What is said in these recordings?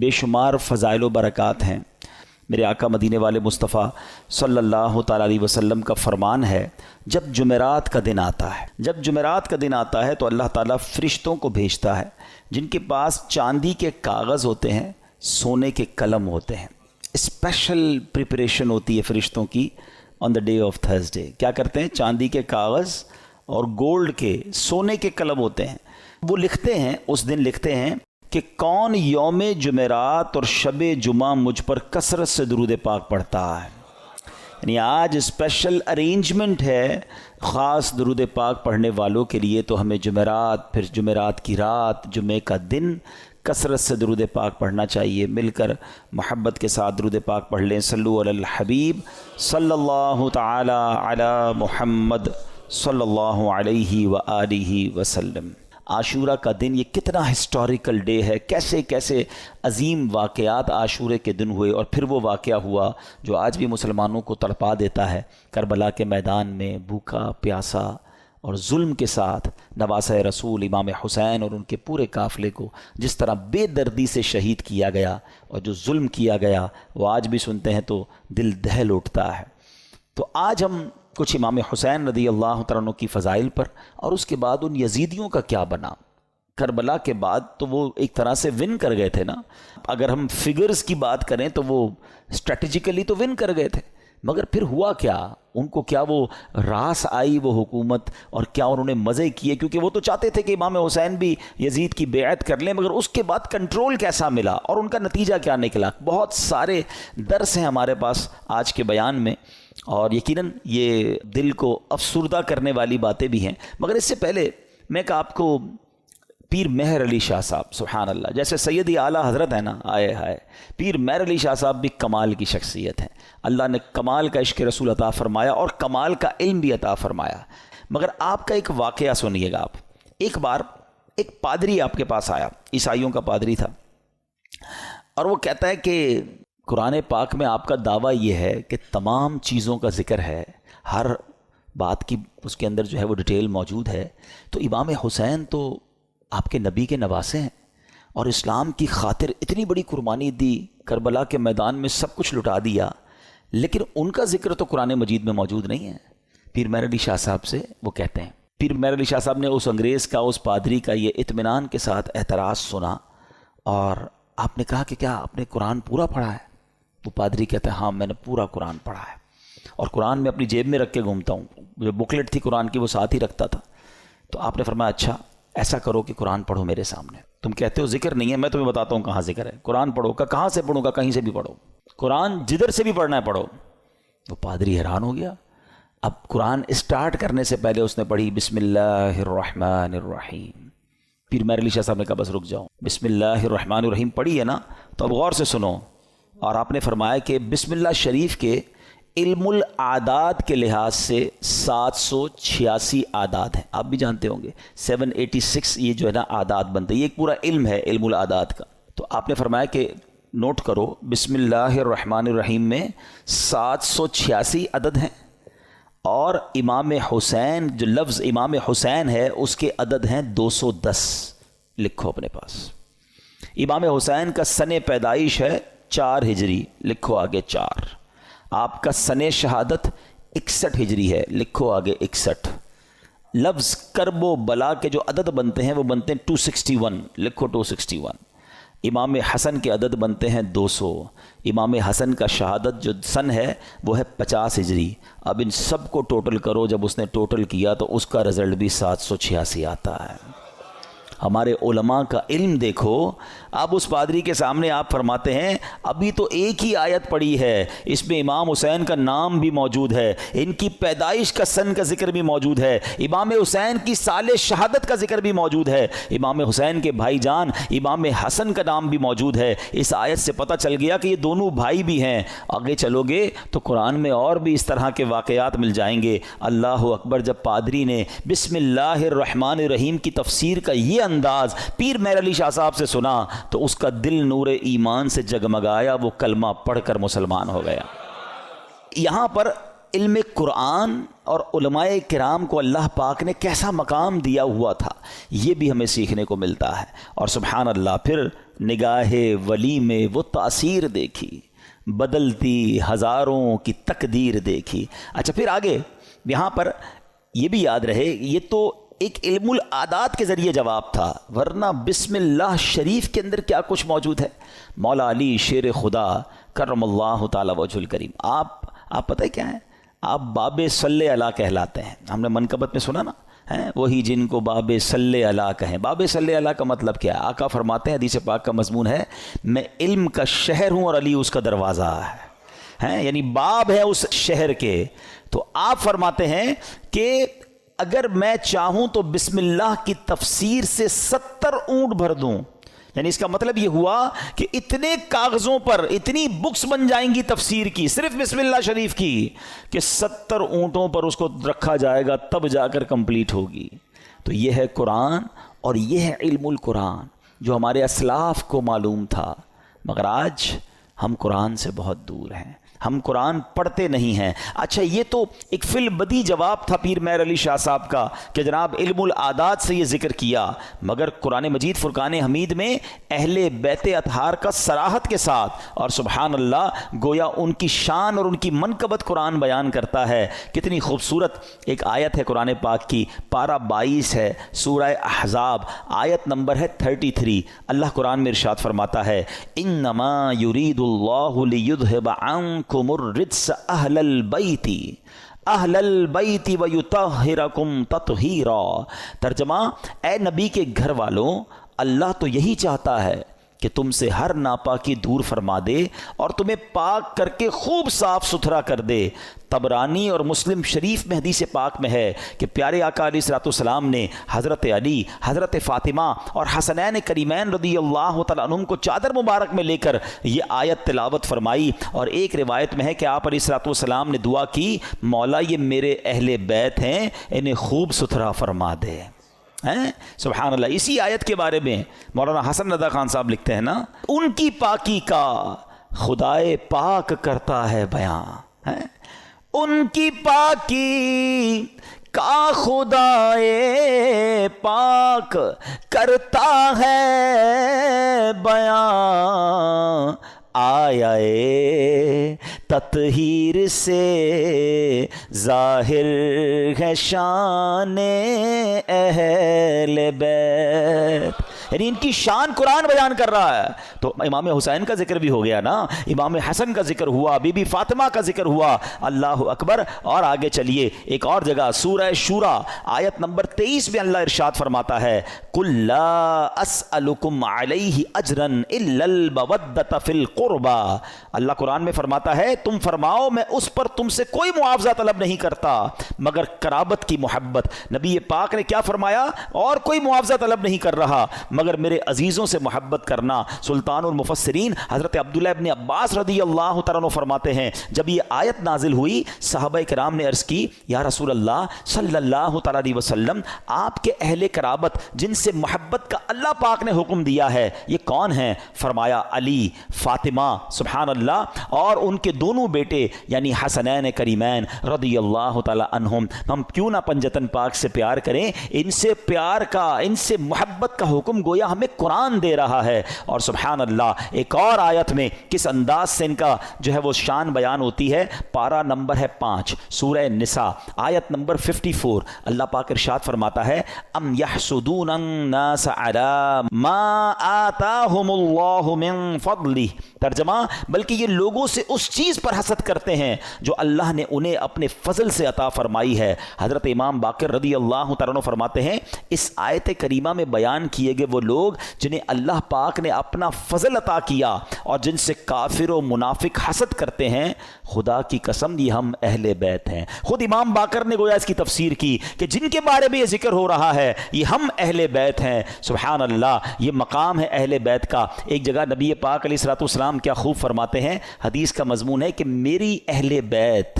بے شمار فضائل و برکات ہیں۔ میرے آقا مدینے والے مصطفیٰ صلی اللہ تعالیٰ علیہ وسلم کا فرمان ہے، جب جمعرات کا دن آتا ہے، تو اللہ تعالیٰ فرشتوں کو بھیجتا ہے جن کے پاس چاندی کے کاغذ ہوتے ہیں، سونے کے قلم ہوتے ہیں۔ اسپیشل پریپریشن ہوتی ہے فرشتوں کی آن دا ڈے آف تھرسڈے۔ کیا کرتے ہیں؟ چاندی کے کاغذ اور گولڈ کے، سونے کے قلم ہوتے ہیں۔ وہ لکھتے ہیں، اس دن لکھتے ہیں کہ کون یوم جمعرات اور شب جمعہ مجھ پر کثرت سے درود پاک پڑھتا ہے۔ یعنی آج اسپیشل ارینجمنٹ ہے خاص درود پاک پڑھنے والوں کے لیے، تو ہمیں جمعرات، پھر جمعرات کی رات، جمعے کا دن کثرت سے درود پاک پڑھنا چاہیے۔ مل کر محبت کے ساتھ درود پاک پڑھ لیں۔ صلو علی الحبیب صلی اللہ تعالی علی محمد صلی اللہ علیہ وآلہ وسلم۔ عاشورہ کا دن یہ کتنا ہسٹوریکل ڈے ہے، کیسے کیسے عظیم واقعات عاشورے کے دن ہوئے، اور پھر وہ واقعہ ہوا جو آج بھی مسلمانوں کو تڑپا دیتا ہے۔ کربلا کے میدان میں بھوکا پیاسا اور ظلم کے ساتھ نواسہ رسول امام حسین اور ان کے پورے قافلے کو جس طرح بے دردی سے شہید کیا گیا، اور جو ظلم کیا گیا وہ آج بھی سنتے ہیں تو دل دہل اٹھتا ہے۔ تو آج ہم کچھ امام حسین رضی اللہ تعالیٰ عنہ کی فضائل پر، اور اس کے بعد ان یزیدیوں کا کیا بنا۔ کربلا کے بعد تو وہ ایک طرح سے ون کر گئے تھے نا، اگر ہم فگرز کی بات کریں تو وہ اسٹریٹجیکلی تو ون کر گئے تھے، مگر پھر ہوا کیا؟ ان کو کیا وہ راس آئی وہ حکومت، اور کیا انہوں نے مزے کیے؟ کیونکہ وہ تو چاہتے تھے کہ امام حسین بھی یزید کی بیعت کر لیں، مگر اس کے بعد کنٹرول کیسا ملا اور ان کا نتیجہ کیا نکلا؟ بہت سارے درس ہیں ہمارے پاس آج کے بیان میں، اور یقیناً یہ دل کو افسردہ کرنے والی باتیں بھی ہیں۔ مگر اس سے پہلے میں کہ آپ کو پیر مہر علی شاہ صاحب، سبحان اللہ، جیسے سیدی اعلیٰ حضرت ہے نا، آئے ہائے، پیر مہر علی شاہ صاحب بھی کمال کی شخصیت ہیں۔ اللہ نے کمال کا عشق رسول عطا فرمایا اور کمال کا علم بھی عطا فرمایا۔ مگر آپ کا ایک واقعہ سنیے گا آپ۔ ایک بار ایک پادری آپ کے پاس آیا، عیسائیوں کا پادری تھا، اور وہ کہتا ہے کہ قرآن پاک میں آپ کا دعویٰ یہ ہے کہ تمام چیزوں کا ذکر ہے، ہر بات کی اس کے اندر جو ہے وہ ڈیٹیل موجود ہے، تو امام حسین تو آپ کے نبی کے نواسے ہیں، اور اسلام کی خاطر اتنی بڑی قربانی دی، کربلا کے میدان میں سب کچھ لٹا دیا، لیکن ان کا ذکر تو قرآن مجید میں موجود نہیں ہے۔ پیر مہر علی شاہ صاحب سے وہ کہتے ہیں، پیر مہر علی شاہ صاحب نے اس انگریز کا، اس پادری کا یہ اطمینان کے ساتھ اعتراض سنا، اور آپ نے کہا کہ کیا آپ نے قرآن پورا پڑھا ہے؟ وہ پادری کہتا ہے ہاں میں نے پورا قرآن پڑھا ہے، اور قرآن میں اپنی جیب میں رکھ کے گھومتا ہوں، جو بکلیٹ تھی قرآن کی وہ ساتھ ہی رکھتا تھا۔ تو آپ نے فرمایا اچھا ایسا کرو کہ قرآن پڑھو میرے سامنے، تم کہتے ہو ذکر نہیں ہے، میں تمہیں بتاتا ہوں کہاں ذکر ہے، قرآن پڑھو۔ کہ کہاں سے پڑھوں گا؟ کہیں سے بھی پڑھو، قرآن جدھر سے بھی پڑھنا ہے پڑھو۔ وہ پادری حیران ہو گیا۔ اب قرآن اسٹارٹ کرنے سے پہلے اس نے پڑھی بسم اللہ الرحمن الرحیم۔ پیر مہر علی شاہ صاحب نے کہا بس رک جاؤ، بسم اللہ الرحمن الرحیم پڑھی ہے نا، تو اب غور سے سنو۔ اور آپ نے فرمایا کہ بسم اللہ شریف کے علم العادات کے لحاظ سے 786 اعداد ہیں، آپ بھی جانتے ہوں گے 786 یہ جو ہے نا اعداد بنتے ہیں، یہ ایک پورا علم ہے علم العادات کا۔ تو آپ نے فرمایا کہ نوٹ کرو بسم اللہ الرحمن الرحیم میں 786 عدد ہیں، اور امام حسین جو لفظ امام حسین ہے اس کے عدد ہیں 210، لکھو اپنے پاس۔ امام حسین کا سن پیدائش ہے 4 ہجری، لکھو آگے 4۔ آپ کا سن شہادت 61 ہجری ہے، لکھو آگے 61۔ لفظ کرب و بلا کے جو عدد بنتے ہیں وہ بنتے ہیں 261، لکھو 261۔ امام حسن کے عدد بنتے ہیں 200۔ امام حسن کا شہادت جو سن ہے وہ ہے 50 ہجری۔ اب ان سب کو ٹوٹل کرو، جب اس نے ٹوٹل کیا تو اس کا رزلٹ بھی 786 آتا ہے۔ ہمارے علماء کا علم دیکھو۔ اب اس پادری کے سامنے آپ فرماتے ہیں ابھی تو ایک ہی آیت پڑھی ہے، اس میں امام حسین کا نام بھی موجود ہے، ان کی پیدائش کا سن کا ذکر بھی موجود ہے، امام حسین کی سال شہادت کا ذکر بھی موجود ہے، امام حسین کے بھائی جان امام حسن کا نام بھی موجود ہے۔ اس آیت سے پتہ چل گیا کہ یہ دونوں بھائی بھی ہیں۔ آگے چلو گے تو قرآن میں اور بھی اس طرح کے واقعات مل جائیں گے۔ اللہ اکبر۔ جب پادری نے بسم اللہ الرحمن الرحیم کی تفسیر کا یہ انداز پیر مہر علی شاہ صاحب سے سنا تو اس کا دل نور ایمان سے جگمگایا، وہ کلمہ پڑھ کر مسلمان ہو گیا۔ یہاں پر علم قرآن اور علماء کرام کو اللہ پاک نے کیسا مقام دیا ہوا تھا یہ بھی ہمیں سیکھنے کو ملتا ہے۔ اور سبحان اللہ، پھر نگاہ ولی میں وہ تاثیر دیکھی، بدلتی ہزاروں کی تقدیر دیکھی۔ اچھا پھر آگے یہاں پر یہ بھی یاد رہے، یہ تو ایک علم العادات کے ذریعے جواب تھا، ورنہ بسم اللہ شریف کے اندر کیا کچھ موجود ہے۔ مولا علی شیر خدا کرم اللہ تعالی وجہ الکریم، آپ پتہ ہے کیا ہے؟ آپ باب صلی علی کہلاتے ہیں۔ ہم نے منقبت میں سنا نا، وہی جن کو باب صلی علی کہیں۔ باب صلی علی کا مطلب کیا ہے؟ آقا فرماتے ہیں، حدیث پاک کا مضمون ہے، میں علم کا شہر ہوں اور علی اس کا دروازہ ہے، یعنی باب ہے اس شہر کے۔ تو آپ فرماتے ہیں کہ اگر میں چاہوں تو بسم اللہ کی تفسیر سے 70 اونٹ بھر دوں، یعنی اس کا مطلب یہ ہوا کہ اتنے کاغذوں پر اتنی بکس بن جائیں گی تفسیر کی، صرف بسم اللہ شریف کی، کہ 70 اونٹوں پر اس کو رکھا جائے گا تب جا کر کمپلیٹ ہوگی۔ تو یہ ہے قرآن اور یہ ہے علم القرآن جو ہمارے اسلاف کو معلوم تھا، مگر آج ہم قرآن سے بہت دور ہیں، ہم قرآن پڑھتے نہیں ہیں۔ اچھا یہ تو ایک فی البدی جواب تھا پیر مہر علی شاہ صاحب کا کہ جناب علم العادات سے یہ ذکر کیا، مگر قرآن مجید فرقان حمید میں اہل بیت اطہار کا صراحت کے ساتھ اور سبحان اللہ گویا ان کی شان اور ان کی منقبت قرآن بیان کرتا ہے۔ کتنی خوبصورت ایک آیت ہے قرآن پاک کی، پارہ 22 ہے، سورہ احزاب، آیت نمبر ہے 33۔ اللہ قرآن میں ارشاد فرماتا ہے، انما یرید اللہ لیذھب عنکم الرجس اہل البیت ویطہرکم تطہیرا۔ ترجمہ، اے نبی کے گھر والوں، اللہ تو یہی چاہتا ہے کہ تم سے ہر ناپاکی دور فرما دے اور تمہیں پاک کر کے خوب صاف ستھرا کر دے۔ طبرانی اور مسلم شریف میں حدیث پاک میں ہے کہ پیارے آقا علیہ الصلوۃ والسلام نے حضرت علی، حضرت فاطمہ اور حسنین کریمین رضی اللہ تعالیٰ عنہم کو چادر مبارک میں لے کر یہ آیت تلاوت فرمائی، اور ایک روایت میں ہے کہ آپ علیہ الصلوۃ والسلام نے دعا کی، مولا یہ میرے اہل بیت ہیں، انہیں خوب ستھرا فرما دے۔ سبحان اللہ۔ اسی آیت کے بارے میں مولانا حسن رضا خان صاحب لکھتے ہیں نا، ان کی پاکی کا خدائے پاک کرتا ہے بیان، ان کی پاکی کا خدائے پاک کرتا ہے بیان، آیا تطہیر سے ظاہر ہے شان اہل بیت، یعنی ان کی شان قرآن بیان کر رہا ہے۔ تو امام حسین کا ذکر بھی ہو گیا نا، امام حسن کا ذکر ہوا، بی بی فاطمہ کا ذکر ہوا، اللہ اکبر۔ اور آگے چلیے ایک اور جگہ سورہ شورى آیت نمبر 23 میں اللہ ارشاد فرماتا ہے، قُل لَا أَسْأَلُكُمْ عَلَيْهِ أَجْرًا إِلَّا الْمَوَدَّةَ فِي الْقُرْبَى۔ اللہ قرآن میں فرماتا ہے، تم فرماؤ میں اس پر تم سے کوئی معاوضہ طلب نہیں کرتا مگر قرابت کی محبت۔ نبی پاک نے کیا فرمایا؟ اور کوئی معاوضہ طلب نہیں کر رہا مگر میرے عزیزوں سے محبت کرنا۔ سلطان المفسرین حضرت عبداللہ ابن عباس رضی اللہ تعالیٰ عنہ فرماتے ہیں، جب یہ آیت نازل ہوئی صحابہ کرام نے عرض کی، یا رسول اللہ صلی اللہ تعالیٰ علیہ وسلم، آپ کے اہل قرابت جن سے محبت کا اللہ پاک نے حکم دیا ہے یہ کون ہیں؟ فرمایا علی، فاطمہ، سبحان اللہ، اور ان کے دونوں بیٹے یعنی حسنین کریمین رضی اللہ تعالیٰ عنہم۔ ہم کیوں نہ پنجتن پاک سے پیار کریں؟ ان سے پیار کا، ان سے محبت کا حکم گویا ہمیں قرآن دے رہا ہے۔ اور سبحان اللہ ایک اور آیت میں کس انداز سے ان کا جو ہے وہ شان بیان ہوتی ہے، پارہ نمبر ہے 5 سورہ نساء آیت نمبر 54، اللہ پاک ارشاد فرماتا ہے، ام یحسدون الناس علی ما آتاہم اللہ من فضلہ۔ ترجمہ، بلکہ یہ لوگوں سے اس چیز پر حسد کرتے ہیں جو اللہ نے انہیں اپنے فضل سے عطا فرمائی ہے۔ حضرت امام باقر رضی اللہ تعالیٰ عنہ فرماتے ہیں، اس آیت کریمہ میں بیان کیے گئے وہ لوگ جنہیں اللہ پاک نے اپنا فضل عطا کیا اور جن سے کافر و منافق حسد کرتے ہیں، خدا کی قسم یہ ہم اہل بیت ہیں۔ خود امام باقر نے گویا اس کی تفسیر کی کہ جن کے بارے میں یہ ذکر ہو رہا ہے یہ ہم اہل بیت ہیں۔ سبحان اللہ، یہ مقام ہے اہل بیت کا۔ ایک جگہ نبی پاک علیہ الصلوۃ والسلام کیا خوب فرماتے ہیں، حدیث کا مضمون ہے کہ میری اہل بیت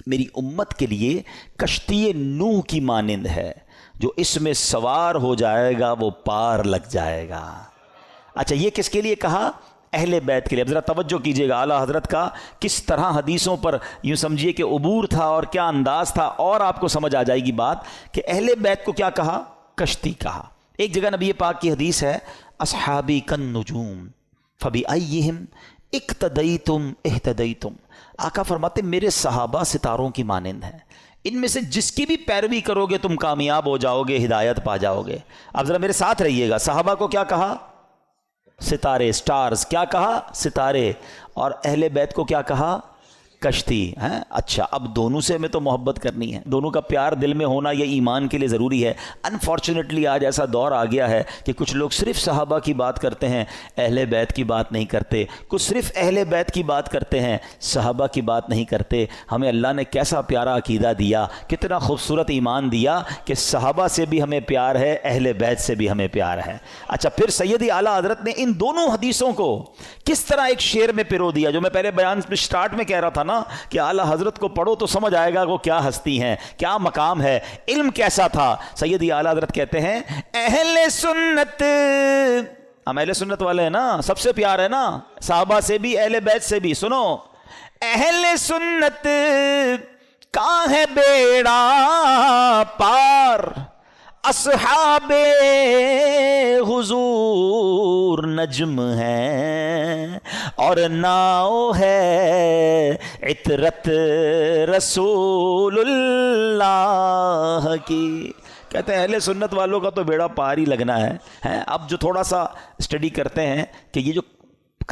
میری امت کے لیے کشتی نوح کی مانند ہے، جو اس میں سوار ہو جائے گا وہ پار لگ جائے گا۔ اچھا یہ کس کے لیے کہا؟ اہل بیت کے لیے. اب ذرا توجہ کیجیے گا اعلیٰ حضرت کا کس طرح حدیثوں پر یوں سمجھیے کہ عبور تھا اور کیا انداز تھا, اور آپ کو سمجھ آ جائے گی بات کہ اہل بیت کو کیا کہا, کشتی کہا. ایک جگہ نبی پاک کی حدیث ہے اصحابی کالنجوم فبأیہم اقتدیتم اہتدیتم. آقا فرماتے میرے صحابہ ستاروں کی مانند ہیں, ان میں سے جس کی بھی پیروی کرو گے تم کامیاب ہو جاؤ گے, ہدایت پا جاؤ گے. اب ذرا میرے ساتھ رہیے گا, صحابہ کو کیا کہا, ستارے, سٹارز. کیا کہا, ستارے. اور اہل بیت کو کیا کہا, کشتی. ہیں اچھا, اب دونوں سے ہمیں تو محبت کرنی ہے, دونوں کا پیار دل میں ہونا یہ ایمان کے لیے ضروری ہے. انفارچونیٹلی آج ایسا دور آ گیا ہے کہ کچھ لوگ صرف صحابہ کی بات کرتے ہیں, اہل بیت کی بات نہیں کرتے. کچھ صرف اہل بیت کی بات کرتے ہیں, صحابہ کی بات نہیں کرتے. ہمیں اللہ نے کیسا پیارا عقیدہ دیا, کتنا خوبصورت ایمان دیا کہ صحابہ سے بھی ہمیں پیار ہے, اہل بیت سے بھی ہمیں پیار ہے. اچھا, پھر سیدی اعلیٰ حضرت نے ان دونوں حدیثوں کو کس طرح ایک شعر میں پرو دیا, جو میں پہلے بیان میں سٹارٹ میں کہہ رہا تھا نا کہ اعلیٰ حضرت کو پڑھو تو سمجھ آئے گا وہ کیا ہستی ہیں, کیا مقام ہے, علم کیسا تھا. سیدی اعلیٰ حضرت کہتے ہیں اہل سنت, ہم اہل سنت والے ہیں نا, سب سے پیار ہے نا, صحابہ سے بھی اہل بیت سے بھی. سنو, اہل سنت کا ہے بیڑا پار, اصحاب حضور نجم ہیں, اور ناؤ ہے عطرت رسول اللہ کی. کہتے ہیں اہل سنت والوں کا تو بیڑا پار ہی لگنا ہے. اب جو تھوڑا سا اسٹڈی کرتے ہیں کہ یہ جو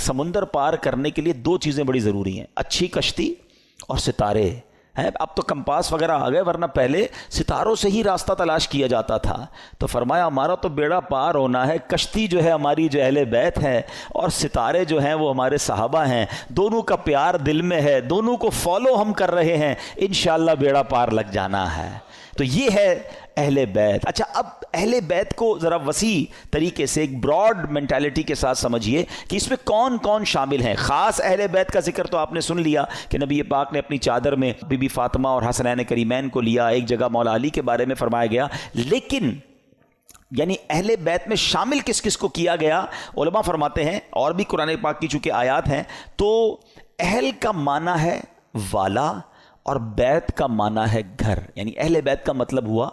سمندر پار کرنے کے لیے دو چیزیں بڑی ضروری ہیں, اچھی کشتی اور ستارے ہیں. اب تو کمپاس وغیرہ آ گئے, ورنہ پہلے ستاروں سے ہی راستہ تلاش کیا جاتا تھا. تو فرمایا ہمارا تو بیڑا پار ہونا ہے, کشتی جو ہے ہماری جو اہل بیت ہے, اور ستارے جو ہیں وہ ہمارے صحابہ ہیں. دونوں کا پیار دل میں ہے, دونوں کو فالو ہم کر رہے ہیں, انشاءاللہ بیڑا پار لگ جانا ہے. تو یہ ہے اہل بیت. اچھا, اب اہل بیت کو ذرا وسیع طریقے سے ایک براڈ مینٹالٹی کے ساتھ سمجھیے کہ اس میں کون کون شامل ہیں. خاص اہل بیت کا ذکر تو آپ نے سن لیا کہ نبی پاک نے اپنی چادر میں بی بی فاطمہ اور حسنین کریمین کو لیا, ایک جگہ مولا علی کے بارے میں فرمایا گیا. لیکن یعنی اہل بیت میں شامل کس کس کو کیا گیا, علماء فرماتے ہیں, اور بھی قرآن پاک کی چونکہ آیات ہیں, تو اہل کا معنی ہے والا اور بیت کا معنی ہے گھر. یعنی اہل بیت کا مطلب ہوا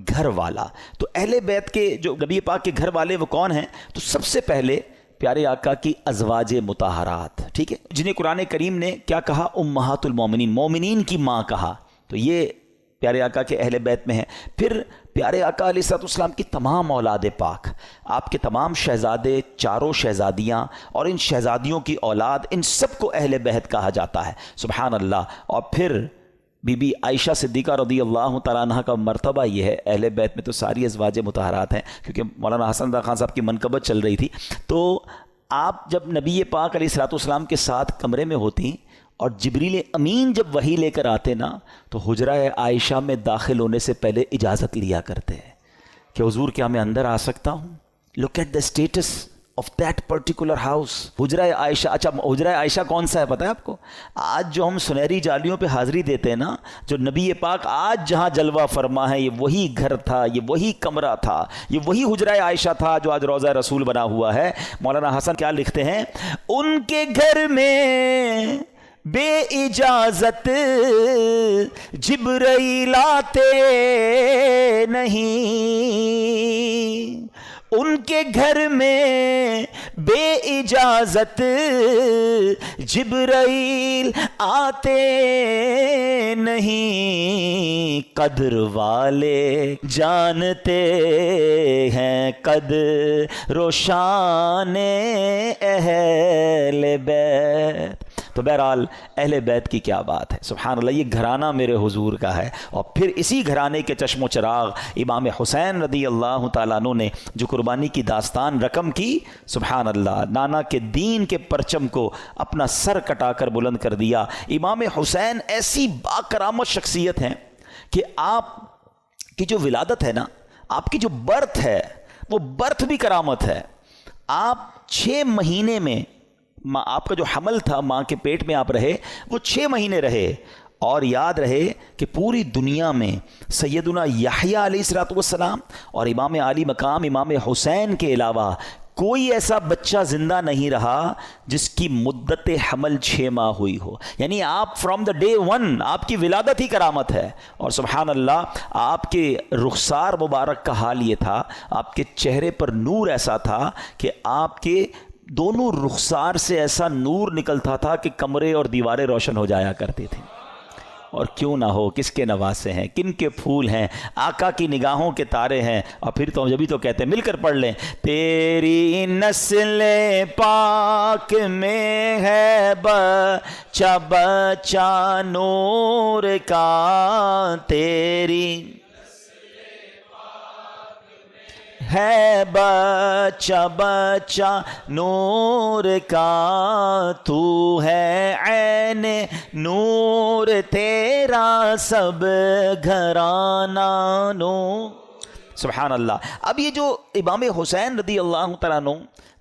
گھر والا. تو اہل بیت کے جو نبی پاک کے گھر والے وہ کون ہیں, تو سب سے پہلے پیارے آقا کی ازواج مطہرات, ٹھیک ہے, جنہیں قرآن کریم نے کیا کہا, امہات المومنین, مومنین کی ماں کہا. تو یہ پیارے آقا کے اہل بیت میں ہیں. پھر پیارے آقا علیہ الصلوۃ والسلام کی تمام اولاد پاک, آپ کے تمام شہزادے, چاروں شہزادیاں اور ان شہزادیوں کی اولاد, ان سب کو اہل بیت کہا جاتا ہے. سبحان اللہ. اور پھر بی بی عائشہ صدیقہ رضی اللہ تعالیٰ عنہ کا مرتبہ یہ ہے. اہل بیت میں تو ساری ازواج مطہرات ہیں, کیونکہ مولانا حسن رضا خان صاحب کی منقبت چل رہی تھی. تو آپ جب نبی پاک علیہ الصلوۃ والسلام کے ساتھ کمرے میں ہوتی اور جبریل امین جب وحی لے کر آتے نا, تو حجرہ عائشہ میں داخل ہونے سے پہلے اجازت لیا کرتے ہیں کہ حضور کیا میں اندر آ سکتا ہوں. Look at the status of that particular house. حجرہ عائشہ. اچھا, حجرہ عائشہ کون سا ہے پتہ ہے آپ کو؟ آج جو ہم سنہری جالیوں پہ حاضری دیتے ہیں نا, جو نبی پاک آج جہاں جلوہ فرما ہے, یہ وہی گھر تھا, یہ وہی کمرہ تھا, یہ وہی حجرہ عائشہ تھا جو آج روضہ رسول بنا ہوا ہے. مولانا حسن کیا لکھتے ہیں, ان کے گھر میں بے اجازت جبرائیل آتے نہیں, ان کے گھر میں بے اجازت جبرائیل آتے نہیں, قدر والے جانتے ہیں قدر و شان اہل بیت. تو بہرحال اہل بیت کی کیا بات ہے, سبحان اللہ. یہ گھرانہ میرے حضور کا ہے. اور پھر اسی گھرانے کے چشم و چراغ امام حسین رضی اللہ تعالیٰ عنہ نے جو قربانی کی داستان رقم کی, سبحان اللہ, نانا کے دین کے پرچم کو اپنا سر کٹا کر بلند کر دیا. امام حسین ایسی باکرامت شخصیت ہیں کہ آپ کی جو ولادت ہے نا, آپ کی جو برتھ ہے, وہ برتھ بھی کرامت ہے. آپ 6 مہینے میں, آپ کا جو حمل تھا ماں کے پیٹ میں آپ رہے, وہ 6 مہینے رہے. اور یاد رہے کہ پوری دنیا میں سیدنا یحییٰ علیہ الصلوۃ والسلام اور امام عالی مقام امام حسین کے علاوہ کوئی ایسا بچہ زندہ نہیں رہا جس کی مدت حمل 6 ماہ ہوئی ہو. یعنی آپ فرام دا ڈے 1 آپ کی ولادت ہی کرامت ہے. اور سبحان اللہ آپ کے رخسار مبارک کا حال یہ تھا, آپ کے چہرے پر نور ایسا تھا کہ آپ کے دونوں رخسار سے ایسا نور نکلتا تھا کہ کمرے اور دیواریں روشن ہو جایا کرتی تھیں. اور کیوں نہ ہو, کس کے نواسے ہیں, کن کے پھول ہیں, آقا کی نگاہوں کے تارے ہیں. اور پھر تو جبھی تو کہتے ہیں, مل کر پڑھ لیں, تیری نسل پاک میں ہے بچہ بچہ نور کا, تیری ہے بچہ بچہ نور کا, تو ہے عین نور تیرا سب گھرانہ نور. سبحان اللہ. اب یہ جو امام حسین رضی اللہ تعالیٰ عنہ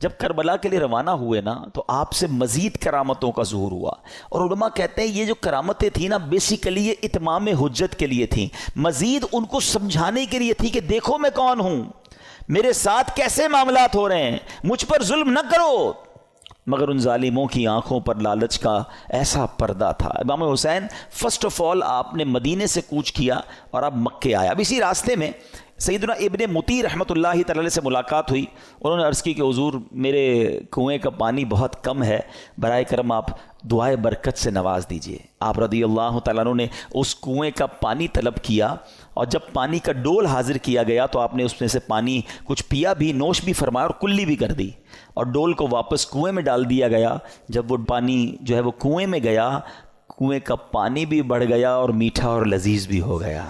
جب کربلا کے لیے روانہ ہوئے نا, تو آپ سے مزید کرامتوں کا ظہور ہوا. اور علماء کہتے ہیں یہ جو کرامتیں تھیں نا, بیسیکلی یہ اتمام حجت کے لیے تھیں, مزید ان کو سمجھانے کے لیے تھی کہ دیکھو میں کون ہوں, میرے ساتھ کیسے معاملات ہو رہے ہیں, مجھ پر ظلم نہ کرو. مگر ان ظالموں کی آنکھوں پر لالچ کا ایسا پردہ تھا. امام حسین فرسٹ آف آل آپ نے مدینے سے کوچ کیا اور آپ مکے آیا. اب اسی راستے میں سیدنا ابن مطیع رحمۃ اللہ تعالی سے ملاقات ہوئی. انہوں نے عرض کی کہ حضور میرے کنویں کا پانی بہت کم ہے, برائے کرم آپ دعائے برکت سے نواز دیجئے. آپ رضی اللہ تعالیٰ عنہ نے اس کنویں کا پانی طلب کیا, اور جب پانی کا ڈول حاضر کیا گیا تو آپ نے اس میں سے پانی کچھ پیا بھی, نوش بھی فرمایا اور کلی بھی کر دی, اور ڈول کو واپس کنویں میں ڈال دیا گیا. جب وہ پانی جو ہے وہ کنویں میں گیا, کنویں کا پانی بھی بڑھ گیا اور میٹھا اور لذیذ بھی ہو گیا.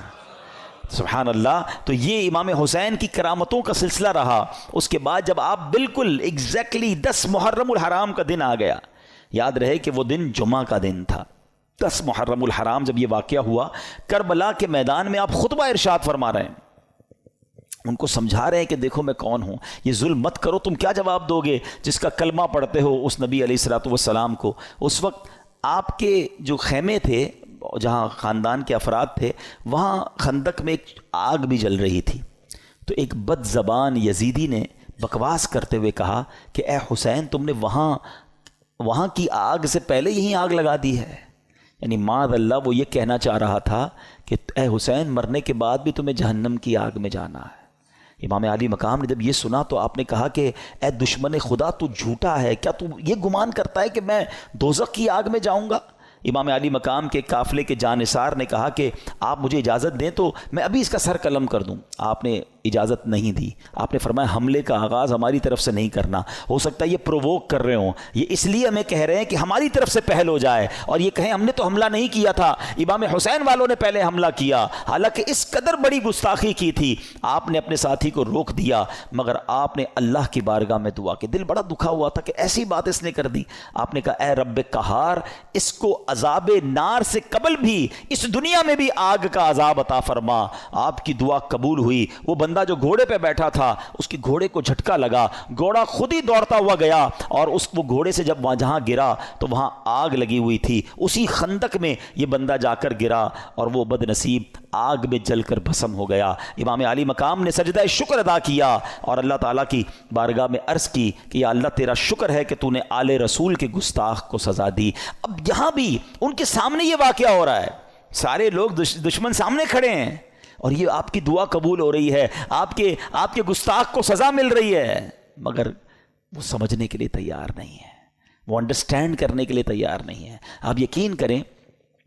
سبحان اللہ. تو یہ امام حسین کی کرامتوں کا سلسلہ رہا. اس کے بعد جب آپ بالکل ایگزیکٹلی 10 محرم الحرام کا دن آ گیا, یاد رہے کہ وہ دن جمعہ کا دن تھا, 10 محرم الحرام جب یہ واقعہ ہوا, کربلا کے میدان میں آپ خطبہ ارشاد فرما رہے ہیں, ان کو سمجھا رہے ہیں کہ دیکھو میں کون ہوں, یہ ظلم مت کرو. تم کیا جواب دو گے جس کا کلمہ پڑھتے ہو اس نبی علیہ الصلوۃ والسلام کو. اس وقت آپ کے جو خیمے تھے جہاں خاندان کے افراد تھے, وہاں خندق میں ایک آگ بھی جل رہی تھی. تو ایک بد زبان یزیدی نے بکواس کرتے ہوئے کہا کہ اے حسین, تم نے وہاں کی آگ سے پہلے یہیں آگ لگا دی ہے. یعنی معاذ اللہ وہ یہ کہنا چاہ رہا تھا کہ اے حسین, مرنے کے بعد بھی تمہیں جہنم کی آگ میں جانا ہے. امام علی مقام نے جب یہ سنا تو آپ نے کہا کہ اے دشمن خدا, تو جھوٹا ہے کیا, تو یہ گمان کرتا ہے کہ میں دوزخ کی آگ میں جاؤں گا. امام علی مقام کے قافلے کے جانثار نے کہا کہ آپ مجھے اجازت دیں تو میں ابھی اس کا سر قلم کر دوں. آپ نے اجازت نہیں دی. آپ نے فرمایا حملے کا آغاز ہماری طرف سے نہیں کرنا, ہو سکتا ہے یہ پرووک کر رہے ہوں, یہ اس لیے ہمیں کہہ رہے ہیں کہ ہماری طرف سے پہل ہو جائے, اور یہ کہیں ہم نے تو حملہ نہیں کیا تھا, امام حسین والوں نے پہلے حملہ کیا. حالانکہ اس قدر بڑی گستاخی کی تھی. آپ نے اپنے ساتھی کو روک دیا, مگر آپ نے اللہ کی بارگاہ میں دعا کی. دل بڑا دکھا ہوا تھا کہ ایسی بات اس نے کر دی. آپ نے کہا اے رب قہار, اس کو عذاب نار سے قبل بھی اس دنیا میں بھی آگ کا عذاب عطا فرما. آپ کی دعا قبول ہوئی. وہ بندہ جو گھوڑے پہ بیٹھا تھا, اس کی گھوڑے کو جھٹکا لگا, گھوڑا خود ہی دوڑتا ہوا گیا, اور وہ گھوڑے سے جب جہاں گرا تو وہاں آگ لگی ہوئی تھی. اسی خندق میں یہ بندہ جا کر گرا, اور وہ بد نصیب آگ میں جل کر بھسم ہو گیا. امام علی مقام نے سجدہ شکر ادا کیا اور اللہ تعالیٰ کی بارگاہ میں عرض کی کہ یا اللہ تیرا شکر ہے کہ تو نے آل رسول کے گستاخ کو سزا دی. اب یہاں بھی ان کے سامنے یہ واقعہ ہو رہا ہے, سارے لوگ دشمن سامنے کھڑے ہیں, اور یہ آپ کی دعا قبول ہو رہی ہے, آپ کے گستاخ کو سزا مل رہی ہے, مگر وہ سمجھنے کے لیے تیار نہیں ہے, وہ انڈرسٹینڈ کرنے کے لیے تیار نہیں ہے. آپ یقین کریں,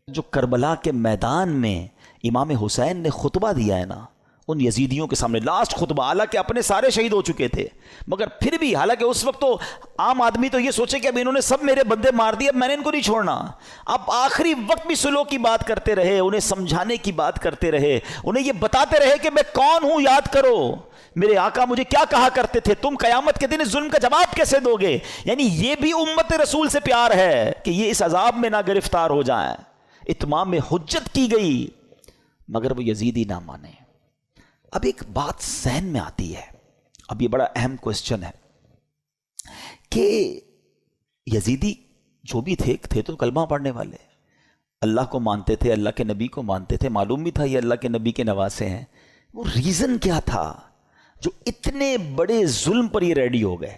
جو کربلا کے میدان میں امام حسین نے خطبہ دیا ہے نا ان یزیدیوں کے سامنے, لاسٹ خطبہ, حالانکہ اپنے سارے شہید ہو چکے تھے, مگر پھر بھی, حالانکہ اس وقت تو عام آدمی تو یہ سوچے کہ اب انہوں نے سب میرے بندے مار دیے, اب میں نے ان کو نہیں چھوڑنا. اب آخری وقت بھی سلو کی بات کرتے رہے, انہیں سمجھانے کی بات کرتے رہے, انہیں یہ بتاتے رہے کہ میں کون ہوں, یاد کرو میرے آقا مجھے کیا کہا کرتے تھے, تم قیامت کے دن اس ظلم کا جواب کیسے دو گے. یعنی یہ بھی امت رسول سے پیار ہے کہ یہ اس عذاب میں نہ گرفتار ہو جائیں. اتمام حجت کی گئی, مگر وہ یزیدی نہ مانے. اب ایک بات ذہن میں آتی ہے, اب یہ بڑا اہم کوسچن ہے کہ یزیدی جو بھی تھے تو کلمہ پڑھنے والے, اللہ کو مانتے تھے, اللہ کے نبی کو مانتے تھے, معلوم بھی تھا یہ اللہ کے نبی کے نواسے ہیں. وہ ریزن کیا تھا جو اتنے بڑے ظلم پر یہ ریڈی ہو گئے؟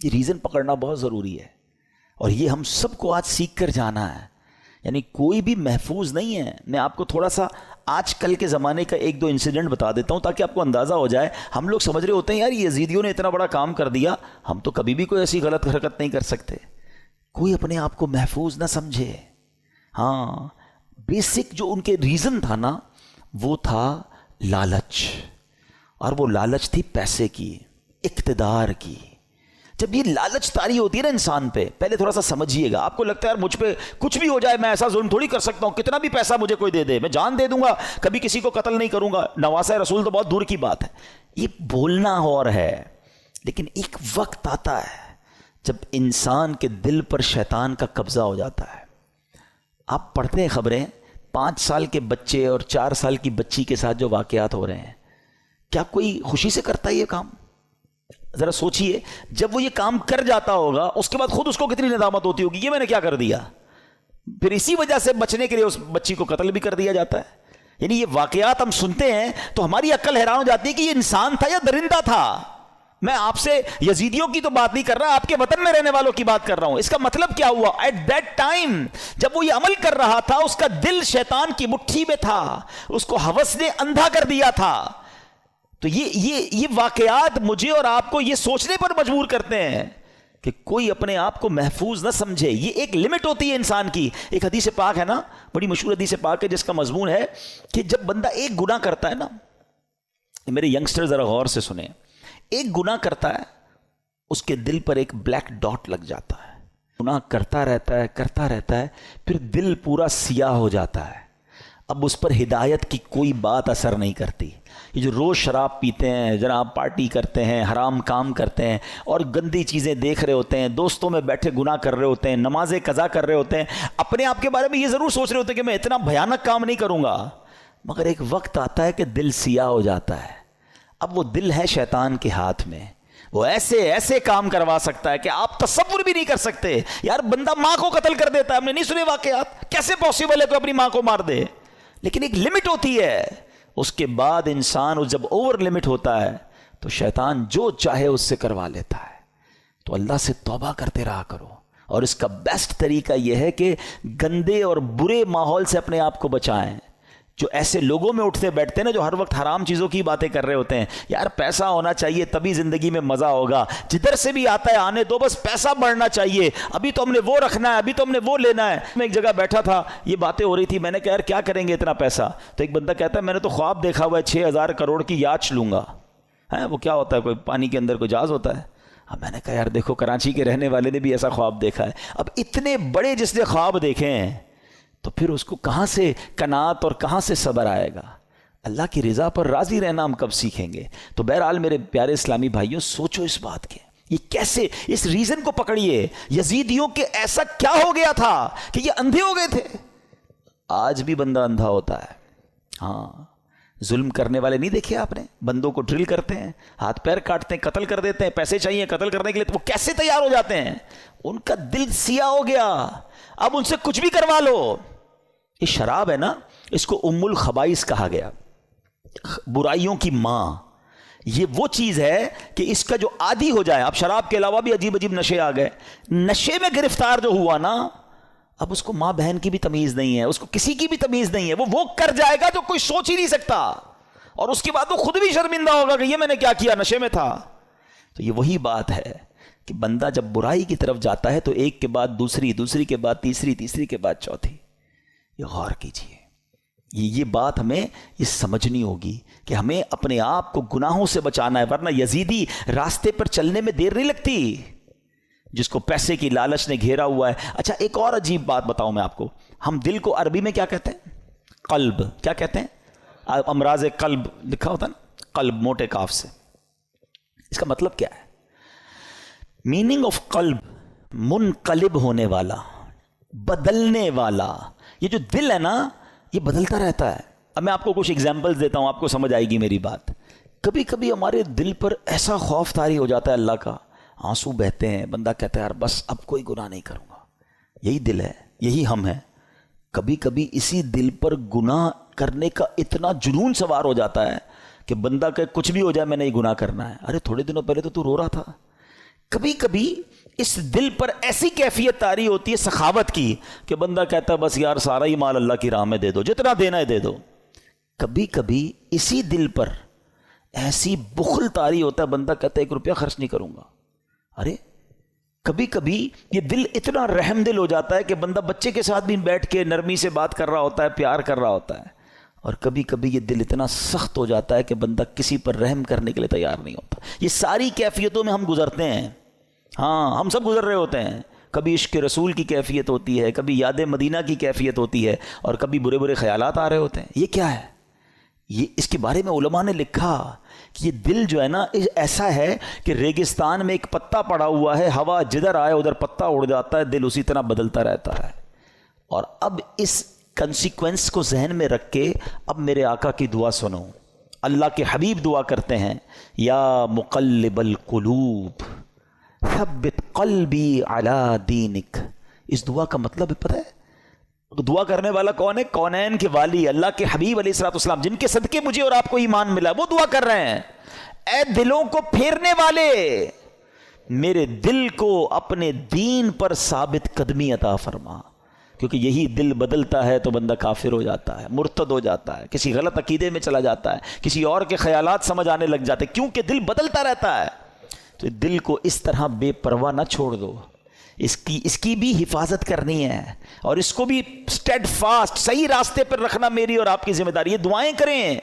یہ ریزن پکڑنا بہت ضروری ہے، اور یہ ہم سب کو آج سیکھ کر جانا ہے. یعنی کوئی بھی محفوظ نہیں ہے. میں آپ کو تھوڑا سا آج کل کے زمانے کا ایک دو انسیڈنٹ بتا دیتا ہوں تاکہ آپ کو اندازہ ہو جائے. ہم لوگ سمجھ رہے ہوتے ہیں یار یزیدیوں نے اتنا بڑا کام کر دیا، ہم تو کبھی بھی کوئی ایسی غلط حرکت نہیں کر سکتے. کوئی اپنے آپ کو محفوظ نہ سمجھے. ہاں، بیسک جو ان کے ریزن تھا نا وہ تھا لالچ، اور وہ لالچ تھی پیسے کی، اقتدار کی. جب یہ لالچ طاری ہوتی ہے نا انسان پہ، پہلے تھوڑا سا سمجھیے گا. آپ کو لگتا ہے یار مجھ پہ کچھ بھی ہو جائے میں ایسا ظلم تھوڑی کر سکتا ہوں، کتنا بھی پیسہ مجھے کوئی دے دے میں جان دے دوں گا، کبھی کسی کو قتل نہیں کروں گا. نواسہ رسول تو بہت دور کی بات ہے. یہ بولنا اور ہے، لیکن ایک وقت آتا ہے جب انسان کے دل پر شیطان کا قبضہ ہو جاتا ہے. آپ پڑھتے ہیں خبریں 5 سال کے بچے اور 4 سال کی بچی کے ساتھ جو واقعات ہو رہے ہیں، کیا کوئی خوشی سے کرتا ہے یہ کام؟ ذرا سوچئے، جب وہ یہ کام کر جاتا ہوگا اس کے بعد خود اس کو کتنی ندامت ہوتی ہوگی، یہ میں نے کیا کر دیا. پھر اسی وجہ سے بچنے کے لیے اس بچی کو قتل بھی کر دیا جاتا ہے. یعنی یہ واقعات ہم سنتے ہیں تو ہماری عقل حیران ہو جاتی ہے کہ یہ انسان تھا یا درندہ تھا. میں آپ سے یزیدیوں کی تو بات نہیں کر رہا، آپ کے وطن میں رہنے والوں کی بات کر رہا ہوں. اس کا مطلب کیا ہوا؟ ایٹ دیٹ ٹائم جب وہ یہ عمل کر رہا تھا اس کا دل شیطان کی مٹھی میں تھا، اس کو ہوس نے اندھا کر دیا تھا. تو یہ واقعات مجھے اور آپ کو یہ سوچنے پر مجبور کرتے ہیں کہ کوئی اپنے آپ کو محفوظ نہ سمجھے. یہ ایک لمٹ ہوتی ہے انسان کی. ایک حدیث پاک ہے نا، بڑی مشہور حدیث پاک ہے جس کا مضمون ہے کہ جب بندہ ایک گناہ کرتا ہے نا، میرے ینگسٹر ذرا غور سے سنیں، ایک گناہ کرتا ہے اس کے دل پر ایک بلیک ڈاٹ لگ جاتا ہے. گناہ کرتا رہتا ہے پھر دل پورا سیاہ ہو جاتا ہے. اب اس پر ہدایت کی کوئی بات اثر نہیں کرتی. یہ جو روز شراب پیتے ہیں جناب، پارٹی کرتے ہیں، حرام کام کرتے ہیں اور گندی چیزیں دیکھ رہے ہوتے ہیں، دوستوں میں بیٹھے گناہ کر رہے ہوتے ہیں، نمازیں قضا کر رہے ہوتے ہیں، اپنے آپ کے بارے میں یہ ضرور سوچ رہے ہوتے ہیں کہ میں اتنا بھیانک کام نہیں کروں گا، مگر ایک وقت آتا ہے کہ دل سیاہ ہو جاتا ہے. اب وہ دل ہے شیطان کے ہاتھ میں، وہ ایسے کام کروا سکتا ہے کہ آپ تصور بھی نہیں کر سکتے. یار بندہ ماں کو قتل کر دیتا ہے، ہم نے نہیں سنے واقعات، کیسے پاسبل ہے کہ اپنی ماں کو مار دے؟ لیکن ایک لمٹ ہوتی ہے. اس کے بعد انسان جب اوور لمٹ ہوتا ہے تو شیطان جو چاہے اس سے کروا لیتا ہے. تو اللہ سے توبہ کرتے رہا کرو، اور اس کا بیسٹ طریقہ یہ ہے کہ گندے اور برے ماحول سے اپنے آپ کو بچائیں. جو ایسے لوگوں میں اٹھتے بیٹھتے ہیں نا جو ہر وقت حرام چیزوں کی باتیں کر رہے ہوتے ہیں، یار پیسہ ہونا چاہیے تبھی زندگی میں مزہ ہوگا، جدھر سے بھی آتا ہے آنے دو، بس پیسہ بڑھنا چاہیے، ابھی تو ہم نے وہ رکھنا ہے، ابھی تو ہم نے وہ لینا ہے. میں ایک جگہ بیٹھا تھا، یہ باتیں ہو رہی تھی، میں نے کہا یار کیا کریں گے اتنا پیسہ؟ تو ایک بندہ کہتا ہے میں نے تو خواب دیکھا ہوا ہے 6,000 کروڑ کی یاچ لوں گا. وہ کیا ہوتا ہے؟ کوئی پانی کے اندر کوئی جہاز ہوتا ہے؟ اب میں نے کہا یار دیکھو کراچی کے رہنے والے نے بھی ایسا خواب دیکھا ہے. اب اتنے بڑے جس نے خواب دیکھے ہیں تو پھر اس کو کہاں سے قناعت اور کہاں سے صبر آئے گا؟ اللہ کی رضا پر راضی رہنا ہم کب سیکھیں گے؟ تو بہرحال میرے پیارے اسلامی بھائیوں، سوچو اس بات کے، یہ کیسے، اس ریزن کو پکڑیے. یزیدیوں کے ایسا کیا ہو گیا تھا کہ یہ اندھے ہو گئے تھے؟ آج بھی بندہ اندھا ہوتا ہے. ہاں، ظلم کرنے والے نہیں دیکھے آپ نے؟ بندوں کو ڈرل کرتے ہیں، ہاتھ پیر کاٹتے ہیں، قتل کر دیتے ہیں، پیسے چاہیے قتل کرنے کے لیے، تو وہ کیسے تیار ہو جاتے ہیں؟ ان کا دل سیاہ ہو گیا. اب ان سے کچھ بھی کروا لو. یہ شراب ہے نا، اس کو ام الخبائث کہا گیا، برائیوں کی ماں. یہ وہ چیز ہے کہ اس کا جو عادی ہو جائے، اب شراب کے علاوہ بھی عجیب عجیب نشے آ گئے، نشے میں گرفتار جو ہوا نا، اب اس کو ماں بہن کی بھی تمیز نہیں ہے، اس کو کسی کی بھی تمیز نہیں ہے. وہ کر جائے گا جو کوئی سوچ ہی نہیں سکتا، اور اس کے بعد وہ خود بھی شرمندہ ہوگا کہ یہ میں نے کیا کیا، نشے میں تھا. تو یہ وہی بات ہے کہ بندہ جب برائی کی طرف جاتا ہے تو ایک کے بعد دوسری، دوسری کے بعد تیسری، تیسری کے بعد چوتھی. یہ غور کیجئے، یہ بات ہمیں یہ سمجھنی ہوگی کہ ہمیں اپنے آپ کو گناہوں سے بچانا ہے، ورنہ یزیدی راستے پر چلنے میں دیر نہیں لگتی جس کو پیسے کی لالچ نے گھیرا ہوا ہے. اچھا ایک اور عجیب بات بتاؤں میں آپ کو، ہم دل کو عربی میں کیا کہتے ہیں؟ قلب. کیا کہتے ہیں؟ امراض قلب لکھا ہوتا ہے نا، قلب موٹے کاف سے. اس کا مطلب کیا ہے؟ میننگ آف قلب، منقلب ہونے والا، بدلنے والا. یہ جو دل ہے نا یہ بدلتا رہتا ہے. اب میں آپ کو کچھ ایگزامپلز دیتا ہوں، آپ کو سمجھ آئے گی میری بات. کبھی کبھی ہمارے دل پر ایسا خوف طاری ہو جاتا ہے اللہ کا، آنسو بہتے ہیں، بندہ کہتا ہے یار بس اب کوئی گناہ نہیں کروں گا. یہی دل ہے، یہی ہم ہیں. کبھی کبھی اسی دل پر گناہ کرنے کا اتنا جنون سوار ہو جاتا ہے کہ بندہ کہ کچھ بھی ہو جائے میں نے یہ گناہ کرنا ہے. ارے تھوڑے دنوں پہلے تو رو رہا تھا، کبھی کبھی اس دل پر ایسی کیفیت طاری ہوتی ہے سخاوت کی کہ بندہ کہتا ہے بس یار سارا ہی مال اللہ کی راہ میں دے دو، جتنا دینا ہے دے دو۔ کبھی کبھی اسی دل پر ایسی بخل طاری ہوتا ہے، بندہ کہتا ہے 1 روپیہ خرچ نہیں کروں گا۔ ارے کبھی کبھی یہ دل اتنا رحم دل ہو جاتا ہے کہ بندہ بچے کے ساتھ بھی بیٹھ کے نرمی سے بات کر رہا ہوتا ہے، پیار کر رہا ہوتا ہے، اور کبھی کبھی یہ دل اتنا سخت ہو جاتا ہے کہ بندہ کسی پر رحم کرنے کے لیے تیار نہیں ہوتا۔ یہ ساری کیفیتوں میں ہم گزرتے ہیں، ہاں ہم سب گزر رہے ہوتے ہیں۔ کبھی عشق رسول کی کیفیت ہوتی ہے، کبھی یاد مدینہ کی کیفیت ہوتی ہے، اور کبھی برے برے خیالات آ رہے ہوتے ہیں۔ یہ کیا ہے؟ یہ اس کے بارے میں علماء نے لکھا کہ یہ دل جو ہے نا ایسا ہے کہ ریگستان میں ایک پتا پڑا ہوا ہے، ہوا جدھر آئے ادھر پتا اڑ جاتا ہے، دل اسی طرح بدلتا رہتا ہے۔ اور اب اس کنسیکوینس کو ذہن میں رکھ کے اب میرے آقا کی دعا سنو۔ اللہ کے حبیب دعا کرتے ہیں، یا مقلب القلوب ثبت قلبی علی دینک۔ اس دعا کا مطلب پتہ ہے دعا کرنے والا کون ہے؟ کونین کے والی اللہ کے حبیب علیہ الصلوۃ والسلام، جن کے صدقے مجھے اور آپ کو ایمان ملا، وہ دعا کر رہے ہیں، اے دلوں کو پھیرنے والے، میرے دل کو اپنے دین پر ثابت قدمی عطا فرما۔ کیونکہ یہی دل بدلتا ہے تو بندہ کافر ہو جاتا ہے، مرتد ہو جاتا ہے، کسی غلط عقیدے میں چلا جاتا ہے، کسی اور کے خیالات سمجھ آنے لگ جاتے ہیں، کیونکہ دل بدلتا رہتا ہے۔ تو دل کو اس طرح بے پرواہ نہ چھوڑ دو، اس کی بھی حفاظت کرنی ہے، اور اس کو بھی اسٹیڈ فاسٹ صحیح راستے پر رکھنا میری اور آپ کی ذمہ داری ہے۔ دعائیں کریں،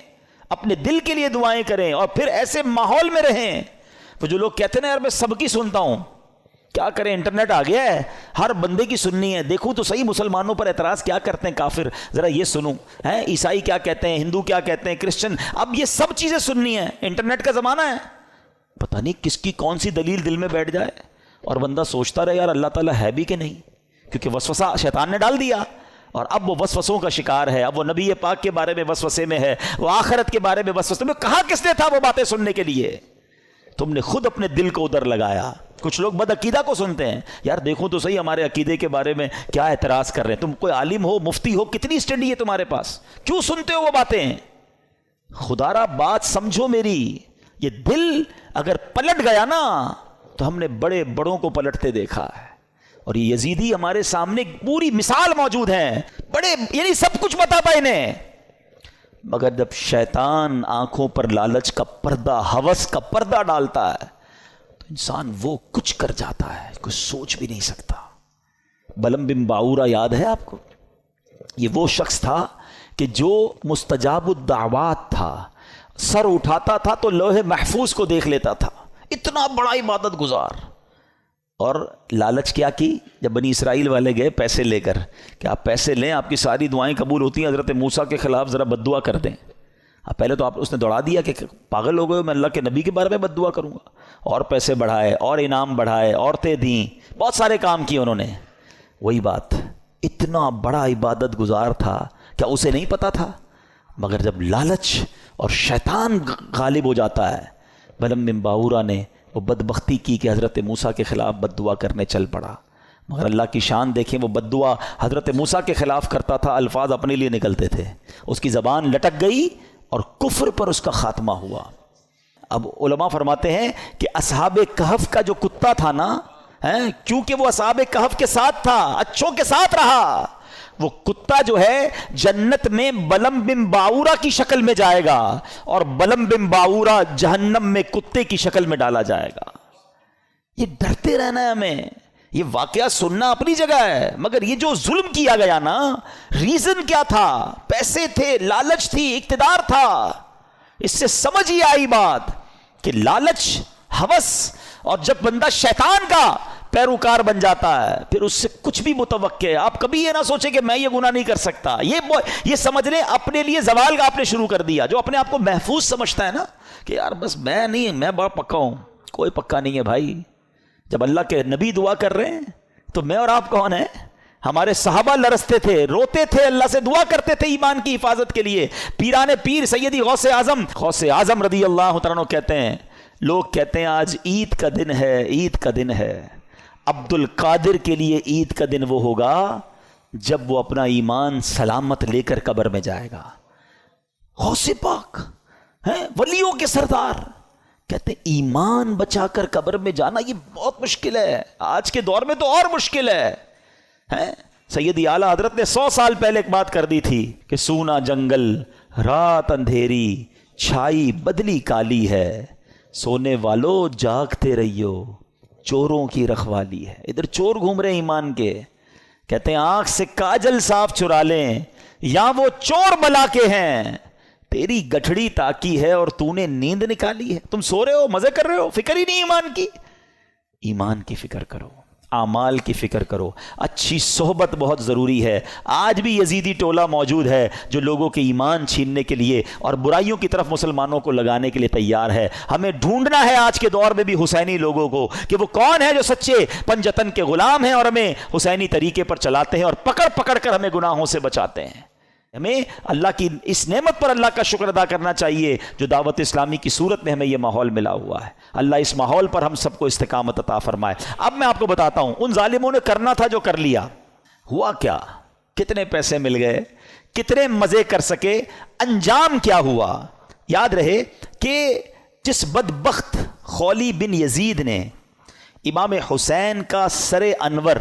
اپنے دل کے لیے دعائیں کریں، اور پھر ایسے ماحول میں رہیں۔ وہ جو لوگ کہتے ہیں نا یار میں سب کی سنتا ہوں، کیا کریں، انٹرنیٹ آ گیا ہے، ہر بندے کی سننی ہے، دیکھوں تو صحیح مسلمانوں پر اعتراض کیا کرتے ہیں کافر، ذرا یہ سنوں، عیسائی کیا کہتے ہیں، ہندو کیا کہتے ہیں، کرسچن، اب یہ سب چیزیں سننی ہے۔ انٹرنیٹ کا زمانہ ہے، پتہ نہیں کس کی کون سی دلیل دل میں بیٹھ جائے، اور بندہ سوچتا رہے یار اللہ تعالیٰ ہے بھی کہ نہیں، کیونکہ وسوسہ شیطان نے ڈال دیا، اور اب وہ وسوسوں کا شکار ہے۔ اب وہ نبی پاک کے بارے میں وسوسے میں ہے، وہ آخرت کے بارے میں وسوسے میں، کہاں کس نے تھا وہ باتیں سننے کے لیے؟ تم نے خود اپنے دل کو ادھر لگایا۔ کچھ لوگ بد عقیدہ کو سنتے ہیں، یار دیکھو تو صحیح ہمارے عقیدے کے بارے میں کیا اعتراض کر رہے ہیں، تم کوئی عالم ہو، مفتی ہو، کتنی اسٹڈی ہے تمہارے پاس، کیوں سنتے ہو وہ باتیں؟ خدا را بات سمجھو میری، یہ دل اگر پلٹ گیا نا تو ہم نے بڑے بڑوں کو پلٹتے دیکھا ہے، اور یہ یزیدی ہمارے سامنے پوری مثال موجود ہے، بڑے یعنی سب کچھ پتا تھا انہیں، مگر جب شیطان آنکھوں پر لالچ کا پردہ، ہوس کا پردہ ڈالتا ہے تو انسان وہ کچھ کر جاتا ہے کوئی سوچ بھی نہیں سکتا۔ بلم بن باورا یاد ہے آپ کو؟ یہ وہ شخص تھا کہ جو مستجاب الدعوات تھا، سر اٹھاتا تھا تو لوح محفوظ کو دیکھ لیتا تھا، اتنا بڑا عبادت گزار۔ اور لالچ کیا کی؟ جب بنی اسرائیل والے گئے پیسے لے کر کہ آپ پیسے لیں آپ کی ساری دعائیں قبول ہوتی ہیں، حضرت موسیٰ کے خلاف ذرا بد دعا کر دیں۔ پہلے تو اس نے دوڑا دیا کہ پاگل ہو گئے، میں اللہ کے نبی کے بارے میں بد دعا کروں گا، اور پیسے بڑھائے، اور انعام بڑھائے، عورتیں دیں، بہت سارے کام کیے انہوں نے۔ وہی بات، اتنا بڑا عبادت گزار تھا، کیا اسے نہیں پتا تھا؟ مگر جب لالچ اور شیطان غالب ہو جاتا ہے، بلم بن باورا نے وہ بدبختی کی کہ حضرت موسیٰ کے خلاف بد دعا کرنے چل پڑا۔ مگر اللہ کی شان دیکھیں، وہ بد دعا حضرت موسیٰ کے خلاف کرتا تھا، الفاظ اپنے لیے نکلتے تھے، اس کی زبان لٹک گئی اور کفر پر اس کا خاتمہ ہوا۔ اب علماء فرماتے ہیں کہ اصحاب کہف کا جو کتا تھا نا، کیونکہ وہ اصحاب کہف کے ساتھ تھا، اچھوں کے ساتھ رہا، وہ کتا جو ہے جنت میں بلم بن باورا کی شکل میں جائے گا، اور بلم بن باورا جہنم میں کتے کی شکل میں ڈالا جائے گا۔ یہ ڈرتے رہنا ہے ہمیں، یہ واقعہ سننا اپنی جگہ ہے، مگر یہ جو ظلم کیا گیا نا، ریزن کیا تھا؟ پیسے تھے، لالچ تھی، اقتدار تھا۔ اس سے سمجھ ہی آئی بات کہ لالچ، ہوس، اور جب بندہ شیطان کا پیروکار بن جاتا ہے پھر اس سے کچھ بھی متوقع ہے۔ آپ کبھی یہ نہ سوچیں کہ میں یہ گناہ نہیں کر سکتا، یہ سمجھ لیں اپنے لیے زوال کا آپ نے شروع کر دیا۔ جو اپنے آپ کو محفوظ سمجھتا ہے نا کہ یار بس میں نہیں، میں بڑا پکا ہوں، کوئی پکا نہیں ہے بھائی۔ جب اللہ کے نبی دعا کر رہے ہیں تو میں اور آپ کون ہیں؟ ہمارے صحابہ لرزتے تھے، روتے تھے، اللہ سے دعا کرتے تھے ایمان کی حفاظت کے لیے۔ پیران پیر سیدی غوث اعظم رضی اللہ تعالیٰ عنہ کہتے ہیں، لوگ کہتے ہیں آج عید کا دن ہے، عید کا دن ہے، عبد القادر کے لیے عید کا دن وہ ہوگا جب وہ اپنا ایمان سلامت لے کر قبر میں جائے گا۔ غوث پاک ہیں، ولیوں کے سردار، کہتے ہیں ایمان بچا کر قبر میں جانا یہ بہت مشکل ہے، آج کے دور میں تو اور مشکل ہے۔ سیدی اعلیٰ حضرت نے 100 سال پہلے ایک بات کر دی تھی کہ سونا جنگل، رات اندھیری، چھائی بدلی کالی ہے، سونے والو جاگتے رہیو، چوروں کی رکھوالی ہے۔ ادھر چور گھوم رہے ایمان کے، کہتے ہیں آنکھ سے کاجل صاف چرا لیں، یا وہ چور بلا کے ہیں، تیری گٹھڑی تاکی ہے اور تو نے نیند نکالی ہے۔ تم سو رہے ہو، مزے کر رہے ہو، فکر ہی نہیں ایمان کی۔ ایمان کی فکر کرو، اعمال کی فکر کرو، اچھی صحبت بہت ضروری ہے۔ آج بھی یزیدی ٹولہ موجود ہے جو لوگوں کے ایمان چھیننے کے لیے اور برائیوں کی طرف مسلمانوں کو لگانے کے لیے تیار ہے۔ ہمیں ڈھونڈنا ہے آج کے دور میں بھی حسینی لوگوں کو کہ وہ کون ہے جو سچے پنجتن کے غلام ہیں اور ہمیں حسینی طریقے پر چلاتے ہیں اور پکڑ پکڑ کر ہمیں گناہوں سے بچاتے ہیں۔ ہمیں اللہ کی اس نعمت پر اللہ کا شکر ادا کرنا چاہیے جو دعوت اسلامی کی صورت میں ہمیں یہ ماحول ملا ہوا ہے۔ اللہ اس ماحول پر ہم سب کو استقامت عطا فرمائے۔ اب میں آپ کو بتاتا ہوں ان ظالموں نے کرنا تھا جو کر لیا، ہوا کیا؟ کتنے پیسے مل گئے، کتنے مزے کر سکے، انجام کیا ہوا؟ یاد رہے کہ جس بدبخت خولی بن یزید نے امام حسین کا سر انور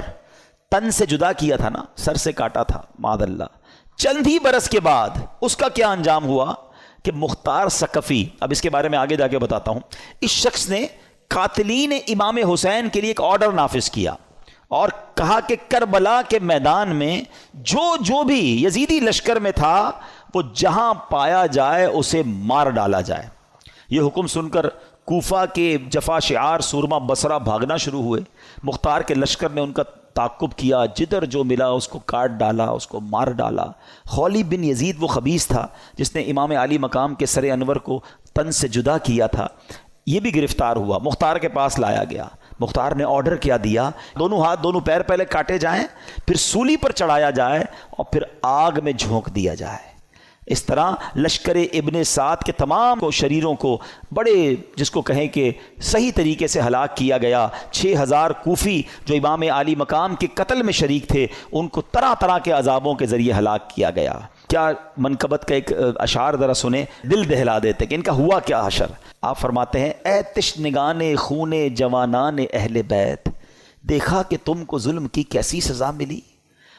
تن سے جدا کیا تھا نا، سر سے کاٹا تھا معاذ اللہ، چند ہی برس کے بعد اس کا کیا انجام ہوا کہ مختار ثقفی، اب اس کے بارے میں آگے جا کے بتاتا ہوں، اس شخص نے قاتلین امام حسین کے لیے ایک آرڈر نافذ کیا اور کہا کہ کربلا کے میدان میں جو بھی یزیدی لشکر میں تھا وہ جہاں پایا جائے اسے مار ڈالا جائے۔ یہ حکم سن کر کوفہ کے جفا شعار سورما بصرہ بھاگنا شروع ہوئے۔ مختار کے لشکر نے ان کا تعقب کیا، جدھر جو ملا اس کو کاٹ ڈالا، اس کو مار ڈالا۔ خولی بن یزید وہ خبیث تھا جس نے امام علی مقام کے سر انور کو تن سے جدا کیا تھا، یہ بھی گرفتار ہوا، مختار کے پاس لایا گیا۔ مختار نے آرڈر کیا دیا، دونوں ہاتھ دونوں پیر پہلے کاٹے جائیں، پھر سولی پر چڑھایا جائے اور پھر آگ میں جھونک دیا جائے۔ اس طرح لشکر ابن سعد کے تمام شریروں کو بڑے جس کو کہیں کہ صحیح طریقے سے ہلاک کیا گیا۔ 6000 کوفی جو امام علی مقام کے قتل میں شریک تھے ان کو طرح طرح کے عذابوں کے ذریعے ہلاک کیا گیا۔ کیا منقبت کا ایک اشعار ذرا سنیں، دل دہلا دیتے کہ ان کا ہوا کیا حشر۔ آپ فرماتے ہیں اے تشنگان خون جوانان اہل بیت، دیکھا کہ تم کو ظلم کی کیسی سزا ملی،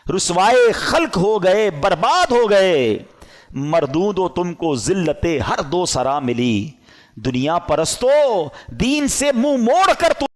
رسوائے خلق ہو گئے، برباد ہو گئے، مردود و تم کو ذلت ہر دو سرا ملی، دنیا پرستو دین سے منہ موڑ کر تم